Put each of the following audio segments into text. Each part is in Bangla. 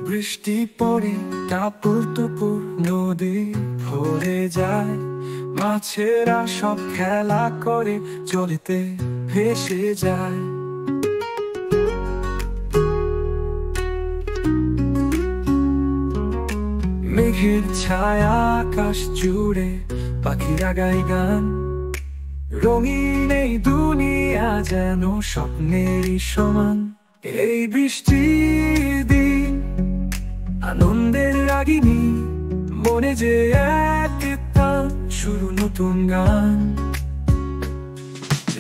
বৃষ্টি পড়ে টাপুর টুপুর নদী ভরে যায়, মাছেরা সব খেলা করে জলেতে ভেসে যায়। মেঘের ছায়া আকাশ জুড়ে পাখিরা গায় গান, রঙিন এই দুনিয়া যেন স্বপ্নেরই সমান। এই বৃষ্টির দিন আনন্দের রাগিনী, মনে যে এক টান শুরু নতুন গান।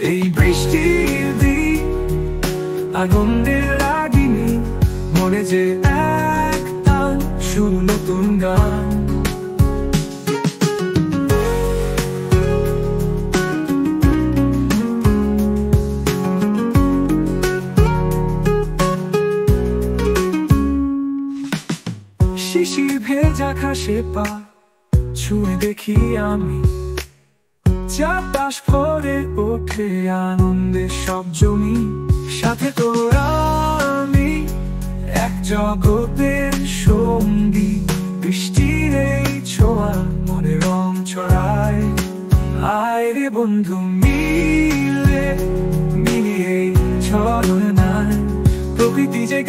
এই বৃষ্টির দিন আনন্দের রাগিনী, মনে যে এক টান শুরু নতুন গান। শিশির ভেজা ঘাসে পা ছুঁয়ে দেখি আমি, চারপাশ ভরে ওঠে আনন্দের সব জমি। সাথে তোরা আমি এক জগতের সঙ্গী, বৃষ্টির এই ছোঁয়া মনে রং ছড়ায়। আয় রে বন্ধু মিলে মিলিয়ে ছলনায় প্রকৃতি যে